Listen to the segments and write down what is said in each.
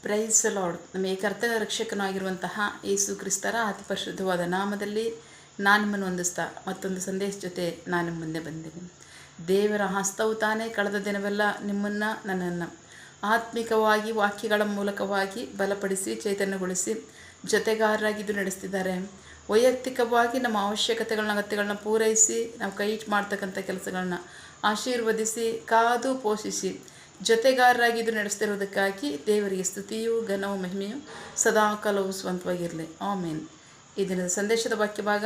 Price lord. ನಮಗೆ ಕರ್ತನ ರಕ್ಷಕನಾಗಿರುವಂತಹ ಯೇಸು ಕ್ರಿಸ್ತರ ಅತಿ ಪರಿಶುದ್ಧವಾದ ನಾಮದಲ್ಲಿ ನಾನು ನಿಮ್ಮನ್ನು ವಂದಿಸ್ತಾ ಮತ್ತೊಂದು ಸಂದೇಶ ಜೊತೆ ನಾನು ನಿಮ್ಮ ಮುಂದೆ ಬಂದಿದ್ದೀನಿ. ದೇವರ ಹಸ್ತವು ತಾನೇ ಕಳೆದ ದಿನವೆಲ್ಲ ನಿಮ್ಮನ್ನು ನನ್ನನ್ನು ಆತ್ಮಿಕವಾಗಿ ವಾಕ್ಯಗಳ ಮೂಲಕವಾಗಿ ಬಲಪಡಿಸಿ ಚೈತನ್ಯಗೊಳಿಸಿ ಜೊತೆಗಾರರಾಗಿದ್ದು ನಡೆಸ್ತಿದ್ದಾರೆ. ವೈಯಕ್ತಿಕವಾಗಿ ನಮ್ಮ ಅವಶ್ಯಕತೆಗಳನ್ನ ಅಗತ್ಯಗಳನ್ನ ಪೂರೈಸಿ ನಾವು ಕೈ ಮಾಡ್ತಕ್ಕಂಥ ಕೆಲಸಗಳನ್ನ ಆಶೀರ್ವದಿಸಿ ಕಾದು ಪೋಷಿಸಿ ಜೊತೆಗಾರರಾಗಿದ್ದು ನಡೆಸ್ತಿರೋದಕ್ಕಾಗಿ ದೇವರಿಗೆ ಸ್ತುತಿಯು ಘನವು ಮಹಿಮೆಯು ಸದಾ ಕಾಲವು ಸ್ವಂತವಾಗಿರಲಿ. ಆಮೇನ್. ಈ ದಿನದ ಸಂದೇಶದ ವಾಕ್ಯ ಭಾಗ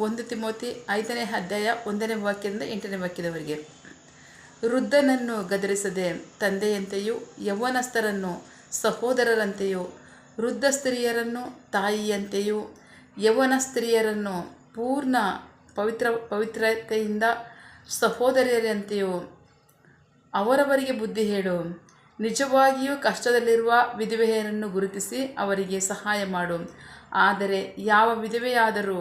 1 ತಿಮೋತಿ 5ನೇ ಅಧ್ಯಾಯ 1ನೇ ವಾಕ್ಯದಿಂದ 8ನೇ ವಾಕ್ಯದವರೆಗೆ. ವೃದ್ಧನನ್ನು ಗದರಿಸದೆ ತಂದೆಯಂತೆಯೂ ಯೌವನಸ್ಥರನ್ನು ಸಹೋದರರಂತೆಯೂ ವೃದ್ಧ ಸ್ತ್ರೀಯರನ್ನು ತಾಯಿಯಂತೆಯೂ ಯೌವನ ಸ್ತ್ರೀಯರನ್ನು ಪೂರ್ಣ ಪವಿತ್ರತೆಯಿಂದ ಸಹೋದರಿಯರಂತೆಯೂ ಅವರವರಿಗೆ ಬುದ್ಧಿ ಹೇಳು. ನಿಜವಾಗಿಯೂ ಕಷ್ಟದಲ್ಲಿರುವ ವಿಧವೆಯರನ್ನು ಗುರುತಿಸಿ ಅವರಿಗೆ ಸಹಾಯ ಮಾಡು. ಆದರೆ ಯಾವ ವಿಧವೆಗಾದರೂ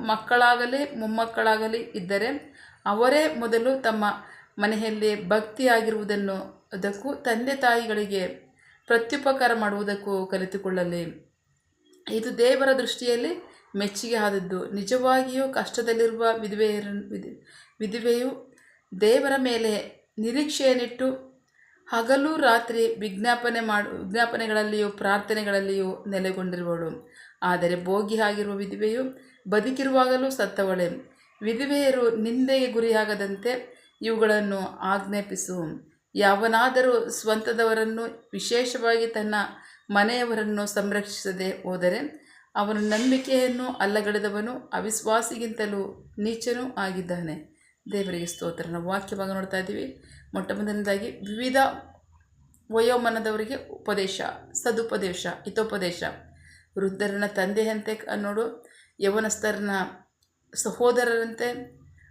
ಮಕ್ಕಳಾಗಲಿ ಮೊಮ್ಮಕ್ಕಳಾಗಲಿ ಇದ್ದರೆ ಅವರೇ ಮೊದಲು ತಮ್ಮ ಮನೆಯಲ್ಲಿ ಭಕ್ತಿಯಾಗಿರುವುದಕ್ಕೂ ತಂದೆ ತಾಯಿಗಳಿಗೆ ಪ್ರತ್ಯುಪಕಾರ ಮಾಡುವುದಕ್ಕೂ ಕಲಿತುಕೊಳ್ಳಲಿ. ಇದು ದೇವರ ದೃಷ್ಟಿಯಲ್ಲಿ ಮೆಚ್ಚುಗೆ ಆದದ್ದು. ನಿಜವಾಗಿಯೂ ಕಷ್ಟದಲ್ಲಿರುವ ವಿಧವೆಯು ದೇವರ ಮೇಲೆ ನಿರೀಕ್ಷೆಯನ್ನಿಟ್ಟು ಹಗಲು ರಾತ್ರಿ ವಿಜ್ಞಾಪನೆಗಳಲ್ಲಿಯೂ ಪ್ರಾರ್ಥನೆಗಳಲ್ಲಿಯೂ ನೆಲೆಗೊಂಡಿರುವಳು. ಆದರೆ ಭೋಗಿ ಆಗಿರುವ ವಿಧವೆಯು ಬದುಕಿರುವಾಗಲೂ ಸತ್ತವಳೆ. ವಿಧವೆಯರು ನಿಂದೆಗೆ ಗುರಿಯಾಗದಂತೆ ಇವುಗಳನ್ನು ಆಜ್ಞಾಪಿಸು. ಯಾವನಾದರೂ ಸ್ವಂತದವರನ್ನು ವಿಶೇಷವಾಗಿ ತನ್ನ ಮನೆಯವರನ್ನು ಸಂರಕ್ಷಿಸದೆ ಹೋದರೆ ಅವನ ನಂಬಿಕೆಯನ್ನು ಅಲ್ಲಗಳೆದವನು ಅವಿಶ್ವಾಸಿಗಿಂತಲೂ ನೀಚನೂ ಆಗಿದ್ದಾನೆ. ದೇವರಿಗೆ ಸ್ತೋತ್ರ. ನಾವು ವಾಕ್ಯ ಭಾಗ ನೋಡ್ತಾ ಇದ್ದೀವಿ. ಮೊಟ್ಟ ಮೊದಲನೇದಾಗಿ ವಿವಿಧ ವಯೋಮಾನದವರಿಗೆ ಉಪದೇಶ, ಸದುಪದೇಶ, ಹಿತೋಪದೇಶ. ವೃದ್ಧರನ್ನ ತಂದೆಯಂತೆ ನೋಡು, ಯೌವನಸ್ಥರನ್ನ ಸಹೋದರರಂತೆ,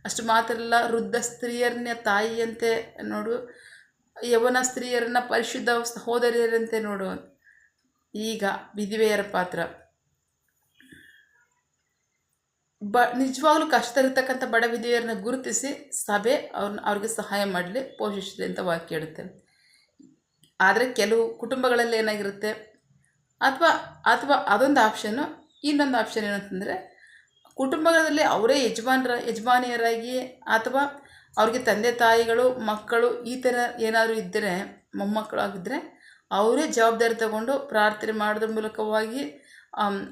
ಅಷ್ಟು ಮಾತ್ರ ಅಲ್ಲ, ವೃದ್ಧ ಸ್ತ್ರೀಯರನ್ನ ತಾಯಿಯಂತೆ ನೋಡು, ಯೌವನ ಸ್ತ್ರೀಯರನ್ನ ಪರಿಶುದ್ಧ ಸಹೋದರಿಯರಂತೆ ನೋಡು. ಈಗ ವಿಧವೆಯರ ಪಾತ್ರ. ನಿಜವಾಗ್ಲೂ ಕಷ್ಟದಲ್ಲಿರ್ತಕ್ಕಂಥ ಬಡ ವಿಧವೆಯರನ್ನ ಗುರುತಿಸಿ ಸಭೆ ಅವ್ರಿಗೆ ಸಹಾಯ ಮಾಡಲಿ, ಪೋಷಿಸಲಿ ಅಂತ ವಾಕ್ಯ ಹೇಳುತ್ತೆ. ಆದರೆ ಕೆಲವು ಕುಟುಂಬಗಳಲ್ಲಿ ಏನಾಗಿರುತ್ತೆ, ಅಥವಾ ಅದೊಂದು ಆಪ್ಷನ್ನು. ಇನ್ನೊಂದು ಆಪ್ಷನ್ ಏನಂತಂದರೆ, ಕುಟುಂಬಗಳಲ್ಲಿ ಅವರೇ ಯಜಮಾನಿಯರಾಗಿ ಅಥವಾ ಅವ್ರಿಗೆ ತಂದೆ ತಾಯಿಗಳು ಮಕ್ಕಳು ಈ ಥರ ಏನಾದರೂ ಇದ್ದರೆ, ಮೊಮ್ಮಕ್ಕಳಾಗಿದ್ದರೆ ಅವರೇ ಜವಾಬ್ದಾರಿ ತಗೊಂಡು ಪ್ರಾರ್ಥನೆ ಮಾಡೋದ್ರ ಮೂಲಕವಾಗಿ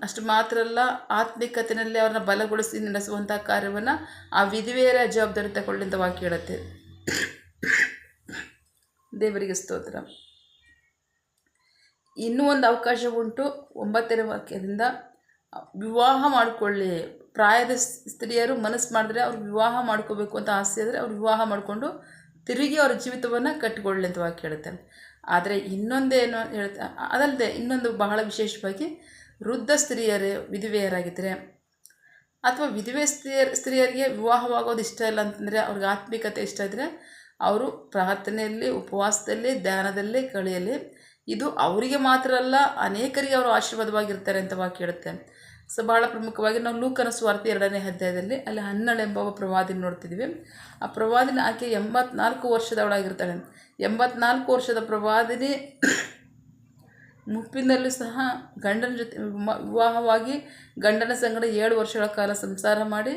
ಅಷ್ಟು ಮಾತ್ರ ಅಲ್ಲ, ಆತ್ಮಿಕತೆಯಲ್ಲಿ ಅವ್ರನ್ನ ಬಲಗೊಳಿಸಿ ನಡೆಸುವಂಥ ಕಾರ್ಯವನ್ನು ಆ ವಿಧವೆಯರ ಜವಾಬ್ದಾರಿ ತಗೊಳ್ಳಿ ಅಂತ ವಾಕ್ಯ ಹೇಳುತ್ತೆ. ದೇವರಿಗೆ ಸ್ತೋತ್ರ. ಇನ್ನೂ ಒಂದು ಅವಕಾಶ ಉಂಟು. 9ನೇ ವಾಕ್ಯದಿಂದ ವಿವಾಹ ಮಾಡಿಕೊಳ್ಳಿ. ಪ್ರಾಯದ ಸ್ತ್ರೀಯರು ಮನಸ್ಸು ಮಾಡಿದ್ರೆ ಅವ್ರು ವಿವಾಹ ಮಾಡ್ಕೋಬೇಕು ಅಂತ ಆಸೆ ಆದರೆ ಅವ್ರು ವಿವಾಹ ಮಾಡಿಕೊಂಡು ತಿರುಗಿ ಅವ್ರ ಜೀವಿತವನ್ನು ಕಟ್ಟಿಕೊಳ್ಳಿ ಅಂತ ವಾಕ್ಯ ಹೇಳುತ್ತೆ. ಆದರೆ ಇನ್ನೊಂದೇನು ಹೇಳ್ತಾ, ಅದಲ್ಲದೆ ಇನ್ನೊಂದು ಬಹಳ ವಿಶೇಷವಾಗಿ ವೃದ್ಧ ವಿಧವೆಯರಾಗಿದ್ದರೆ ಅಥವಾ ಸ್ತ್ರೀಯರಿಗೆ ವಿವಾಹವಾಗೋದು ಇಷ್ಟ ಇಲ್ಲ ಅಂತಂದರೆ, ಅವ್ರಿಗೆ ಆತ್ಮಿಕತೆ ಇಷ್ಟ ಇದ್ದರೆ ಅವರು ಪ್ರಾರ್ಥನೆಯಲ್ಲಿ, ಉಪವಾಸದಲ್ಲಿ, ಧ್ಯಾನದಲ್ಲಿ ಕಳೆಯಲಿ. ಇದು ಅವರಿಗೆ ಮಾತ್ರ ಅಲ್ಲ, ಅನೇಕರಿಗೆ ಅವರು ಆಶೀರ್ವಾದವಾಗಿರ್ತಾರೆ ಅಂತ ವಾಕ್ಯ ಹೇಳುತ್ತೆ. ಸೊ ಭಾಳ ಪ್ರಮುಖವಾಗಿ ನಾವು ಲೂಕನ ಸುವಾರ್ತೆ 2ನೇ ಅಧ್ಯಾಯದಲ್ಲಿ ಅಲ್ಲಿ ಹನ್ನಳ ಎಂಬ ಪ್ರವಾದಿನ ನೋಡ್ತಿದ್ವಿ. ಆ ಪ್ರವಾದಿನ ಆಕೆ 84 ವರ್ಷದವಳಾಗಿರ್ತಾಳೆ. 84 ವರ್ಷದ ಪ್ರವಾದಿನಿ ಮುಪ್ಪಿನಲ್ಲೂ ಸಹ ಗಂಡನ ಜೊತೆ ವಿವಾಹವಾಗಿ ಗಂಡನ ಸಂಗಡ 7 ವರ್ಷಗಳ ಕಾಲ ಸಂಸಾರ ಮಾಡಿ,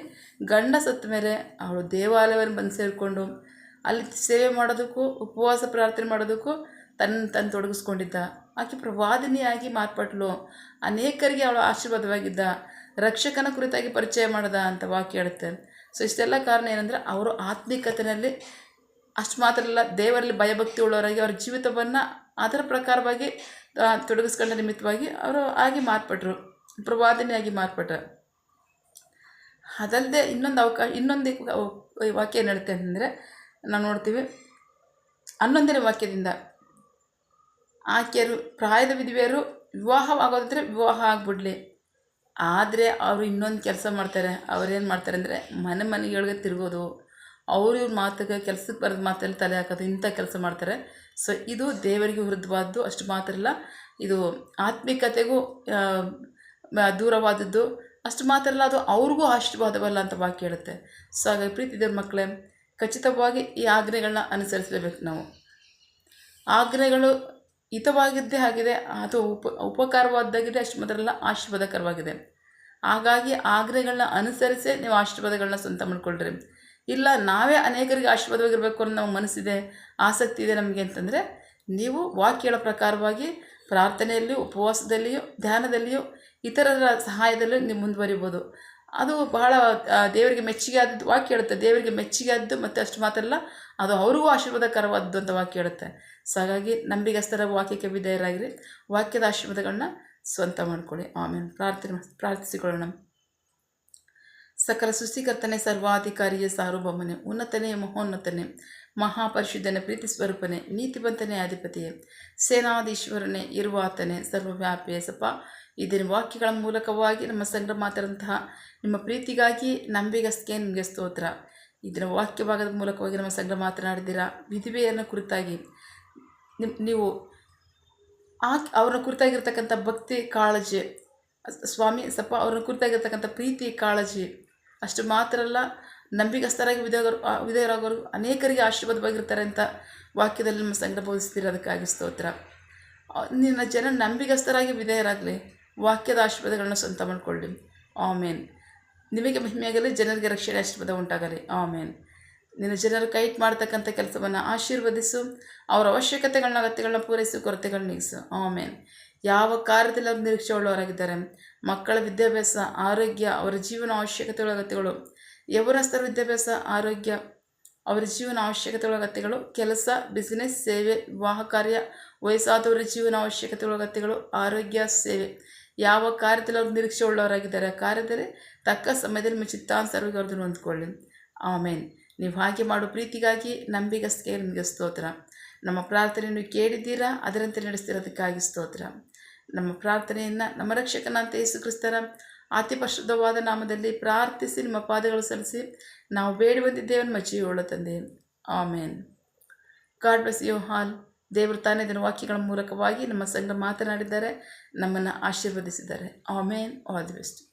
ಗಂಡ ಸತ್ತ ಮೇಲೆ ಅವಳು ದೇವಾಲಯವನ್ನು ಬಂದು ಸೇರಿಕೊಂಡು ಅಲ್ಲಿ ಸೇವೆ ಮಾಡೋದಕ್ಕೂ ಉಪವಾಸ ಪ್ರಾರ್ಥನೆ ಮಾಡೋದಕ್ಕೂ ತನ್ನ ತೊಡಗಿಸ್ಕೊಂಡಿದ್ದ. ಆಕೆ ಪ್ರವಾದಿನಿಯಾಗಿ ಮಾರ್ಪಟ್ಲು. ಅನೇಕರಿಗೆ ಅವಳು ಆಶೀರ್ವಾದವಾಗಿದ್ದ. ರಕ್ಷಕನ ಕುರಿತಾಗಿ ಪರಿಚಯ ಮಾಡ್ದ ಅಂತ ವಾಕ್ಯ ಹೇಳುತ್ತೆ. ಸೊ ಇಷ್ಟೆಲ್ಲ ಕಾರಣ ಏನಂದರೆ, ಅವರು ಆತ್ಮಿಕತೆಯಲ್ಲಿ ಅಷ್ಟು ಮಾತ್ರ ಅಲ್ಲ, ದೇವರಲ್ಲಿ ಭಯಭಕ್ತಿ ಉಳ್ಳವರಾಗಿ ಅವ್ರ ಜೀವಿತವನ್ನು ಅದರ ಪ್ರಕಾರವಾಗಿ ತೊಡಗಿಸ್ಕೊಂಡ ನಿಮಿತ್ತವಾಗಿ ಅವರು ಆಗಿ ಮಾರ್ಪಟ್ರು, ಪ್ರವಾದಿನಿಯಾಗಿ ಮಾರ್ಪಟ್ರು. ಅದಲ್ಲದೆ ಇನ್ನೊಂದು ವಾಕ್ಯ ಏನು ಹೇಳುತ್ತೆ ಅಂತಂದರೆ, ನಾವು ನೋಡ್ತೀವಿ 11ನೇ ವಾಕ್ಯದಿಂದ, ಆಕೆಯರು ಪ್ರಾಯದ ವಿಧವೆಯರು ವಿವಾಹವಾಗೋದಿದ್ರೆ ವಿವಾಹ ಆಗಿಬಿಡ್ಲಿ. ಆದರೆ ಅವರು ಇನ್ನೊಂದು ಕೆಲಸ ಮಾಡ್ತಾರೆ. ಅವರೇನು ಮಾಡ್ತಾರೆ ಅಂದರೆ, ಮನೆಗಳಿಗೆ ತಿರುಗೋದು, ಇವ್ರ ಮಾತಿಗೆ, ಕೆಲಸಕ್ಕೆ ಬರೋದು ಮಾತಲ್ಲಿ ತಲೆ ಹಾಕೋದು, ಇಂಥ ಕೆಲಸ ಮಾಡ್ತಾರೆ. ಸೊ ಇದು ದೇವರಿಗೆ ವಿರುದ್ಧವಾದ್ದು. ಅಷ್ಟು ಮಾತ್ರ ಅಲ್ಲ, ಇದು ಆತ್ಮಿಕತೆಗೂ ದೂರವಾದದ್ದು. ಅಷ್ಟು ಮಾತ್ರ ಅಲ್ಲ, ಅದು ಅವ್ರಿಗೂ ಆಶೀರ್ವಾದವಲ್ಲ ಅಂತ ವಾಕ್ಯ ಹೇಳುತ್ತೆ. ಸೊ ಹಾಗಾಗಿ ಪ್ರೀತಿ ದೇವ್ರ ಮಕ್ಕಳೇ, ಖಚಿತವಾಗಿ ಈ ಆಜ್ಞೆಗಳನ್ನ ಅನುಸರಿಸಲೇಬೇಕು ನಾವು. ಆಜ್ಞೆಗಳು ಹಿತವಾಗಿದ್ದೇ ಆಗಿದೆ, ಅದು ಉಪಕಾರವಾದ್ದಾಗಿದೆ, ಅಷ್ಟು ಮಾತ್ರ ಆಶೀರ್ವಾದಕರವಾಗಿದೆ. ಹಾಗಾಗಿ ಆಜ್ಞೆಗಳನ್ನ ಅನುಸರಿಸೇ ನೀವು ಆಶೀರ್ವಾದಗಳನ್ನ ಸ್ವಂತ ಮಾಡ್ಕೊಳ್ರಿ. ಇಲ್ಲ ನಾವೇ ಅನೇಕರಿಗೆ ಆಶೀರ್ವಾದವಾಗಿರಬೇಕು ಅನ್ನೋ ನಮ್ಮ ಮನಸ್ಸಿದೆ, ಆಸಕ್ತಿ ಇದೆ ನಮಗೆ ಅಂತಂದರೆ ನೀವು ವಾಕ್ಯಗಳ ಪ್ರಕಾರವಾಗಿ ಪ್ರಾರ್ಥನೆಯಲ್ಲಿಯೂ, ಉಪವಾಸದಲ್ಲಿಯೂ, ಧ್ಯಾನದಲ್ಲಿಯೂ, ಇತರರ ಸಹಾಯದಲ್ಲಿಯೂ ನೀವು ಮುಂದುವರಿಬೋದು. ಅದು ಬಹಳ ದೇವರಿಗೆ ಮೆಚ್ಚುಗೆ ಆದದ್ದು ವಾಕ್ಯ ಹೇಳುತ್ತೆ. ದೇವರಿಗೆ ಮೆಚ್ಚುಗೆ ಆದ್ದು ಮತ್ತು ಅಷ್ಟು ಮಾತ್ರಲ್ಲ, ಅದು ಅವ್ರಿಗೂ ಆಶೀರ್ವಾದಕರವಾದ್ದು ಅಂತ ವಾಕ್ಯ ಹೇಳುತ್ತೆ. ಸೊ ಹಾಗಾಗಿ ನಂಬಿಗಸ್ತರ ವಾಕ್ಯಕ್ಕೆ ವಿಧೇಯರಾಗಿರಿ, ವಾಕ್ಯದ ಆಶೀರ್ವಾದಗಳನ್ನ ಸ್ವಂತ ಮಾಡ್ಕೊಳ್ಳಿ. ಆಮೇಲೆ ಪ್ರಾರ್ಥಿಸಿಕೊಳ್ಳೋಣ. ಸಕಲ ಸೃಷ್ಟಿಕರ್ತನೆ, ಸರ್ವಾಧಿಕಾರಿಯ ಸಾರ್ವಭೌಮನೆ, ಉನ್ನತನೇ ಮಹೋನ್ನತನೇ, ಮಹಾಪರಿಶುದ್ಧನೇ, ಪ್ರೀತಿ ಸ್ವರೂಪನೇ, ನೀತಿವಂತನೇ, ಅಧಿಪತಿಯೇ, ಸೇನಾಧೀಶ್ವರನೇ, ಇರುವಾತನೇ, ಸರ್ವವ್ಯಾಪಿಯೇ ಸಪ ಇದರ ವಾಕ್ಯಗಳ ಮೂಲಕವಾಗಿ ನಮ್ಮ ಸಂಗ್ರಹ ಮಾತಾದಂತಹ ನಿಮ್ಮ ಪ್ರೀತಿಗಾಗಿ ನಂಬಿಗಸ್ಗೆ ನಿಮಗೆ ಸ್ತೋತ್ರ. ಇದರ ವಾಕ್ಯ ಭಾಗದ ಮೂಲಕವಾಗಿ ನಮ್ಮ ಸಂಗ್ರಹ ಮಾತನಾಡಿದ್ದೀರಾ. ವಿಧವೆಯನ್ನು ಕುರಿತಾಗಿ ನೀವು ಅವ್ರನ್ನ ಕುರಿತಾಗಿರ್ತಕ್ಕಂಥ ಭಕ್ತಿ, ಕಾಳಜಿ ಸ್ವಾಮಿ ಸಪ ಅವ್ರನ್ನ ಕುರಿತಾಗಿರ್ತಕ್ಕಂಥ ಪ್ರೀತಿ, ಕಾಳಜಿ ಅಷ್ಟು ಮಾತ್ರ ಅಲ್ಲ, ನಂಬಿಗಸ್ತರಾಗಿ ವಿಧೇಯರಾಗೋರು ಅನೇಕರಿಗೆ ಆಶೀರ್ವಾದವಾಗಿರ್ತಾರೆ ಅಂತ ವಾಕ್ಯದಲ್ಲಿ ನಮ್ಮ ಸಂಗ್ರಹ ಬೋಧಿಸ್ತೀರ. ಅದಕ್ಕಾಗಿ ಸ್ತೋತ್ರ. ನಿನ್ನ ಜನ ನಂಬಿಗಸ್ತರಾಗಿ ವಿಧೇಯರಾಗಲಿ, ವಾಕ್ಯದ ಆಶೀರ್ವಾದಗಳನ್ನ ಸ್ವಂತ ಮಾಡಿಕೊಳ್ಳಿ. ಆಮೇನ್. ನಿಮಗೆ ಮಹಿಮೆಯಾಗಲಿ, ಜನರಿಗೆ ರಕ್ಷಣೆ ಆಶೀರ್ವಾದ ಉಂಟಾಗಲಿ. ಆಮೇನ್. ನಿನ್ನ ಜನರು ಕೈಟ್ ಮಾಡ್ತಕ್ಕಂಥ ಕೆಲಸವನ್ನು ಆಶೀರ್ವದಿಸು, ಅವರ ಅವಶ್ಯಕತೆಗಳನ್ನ, ಅಗತ್ಯಗಳನ್ನ ಪೂರೈಸು, ಕೊರತೆಗಳನ್ನ ನೀಗಿಸು. ಆಮೇನ್. ಯಾವ ಕಾರ್ಯದಲ್ಲಿ ಅವರು ನಿರೀಕ್ಷೆ ಉಳ್ಳವರಾಗಿದ್ದಾರೆ, ಮಕ್ಕಳ ವಿದ್ಯಾಭ್ಯಾಸ, ಆರೋಗ್ಯ, ಅವರ ಜೀವನ ಅವಶ್ಯಕತೆಗಳ ಅಗತ್ಯಗಳು, ಯವನಸ್ಥರ ವಿದ್ಯಾಭ್ಯಾಸ, ಆರೋಗ್ಯ, ಅವರ ಜೀವನ ಅವಶ್ಯಕತೆಗಳ ಅಗತ್ಯಗಳು, ಕೆಲಸ, ಬಿಸಿನೆಸ್, ಸೇವೆ, ವಿವಾಹ ಕಾರ್ಯ, ವಯಸ್ಸಾದವರ ಜೀವನ ಅವಶ್ಯಕತೆಗಳ ಅಗತ್ಯಗಳು, ಆರೋಗ್ಯ, ಸೇವೆ, ಯಾವ ಕಾರ್ಯದಲ್ಲಿ ಅವರು ನಿರೀಕ್ಷೆ ಉಳ್ಳವರಾಗಿದ್ದಾರೆ ಆ ಕಾರ್ಯದಲ್ಲಿ ತಕ್ಕ ಸಮಯದಲ್ಲಿ ನಿಮ್ಮ ಚಿತ್ತಾನುಸಾರವಾಗಿ ಅವ್ರದ್ದು ಹೊಂದ್ಕೊಳ್ಳಿ. ಆಮೇನ್. ನೀವು ಹಾಗೆ ಮಾಡೋ ಪ್ರೀತಿಗಾಗಿ ನಂಬಿಗಸ್ತಿಗೆ ನಿಮಗೆ ಸ್ತೋತ್ರ. ನಮ್ಮ ಪ್ರಾರ್ಥನೆಯನ್ನು ಕೇಳಿದ್ದೀರಾ, ಅದರಂತೆ ನಡೆಸ್ತಿರೋದಕ್ಕಾಗಿ ಸ್ತೋತ್ರ. ನಮ್ಮ ಪ್ರಾರ್ಥನೆಯನ್ನು ನಮ್ಮ ರಕ್ಷಕನಾದ ಯೇಸು ಕ್ರಿಸ್ತರ ಅತಿ ಪರಿಶುದ್ಧವಾದ ನಾಮದಲ್ಲಿ ಪ್ರಾರ್ಥಿಸಿ ನಿಮ್ಮ ಪಾದಗಳು ಸಲ್ಲಿಸಿ ನಾವು ಬೇಡಿ ಬಂದಿದ್ದೇವೆ ನಮ್ಮ ಜೀವವುಳ್ಳ ತಂದೆ. Amen. God bless you all. ದೇವರು ತಾನೇ ಇದರ ವಾಕ್ಯಗಳ ಮೂಲಕವಾಗಿ ನಮ್ಮ ಸಂಘ ಮಾತನಾಡಿದ್ದಾರೆ, ನಮ್ಮನ್ನು ಆಶೀರ್ವದಿಸಿದ್ದಾರೆ. ಆಮೇನ್. All the best.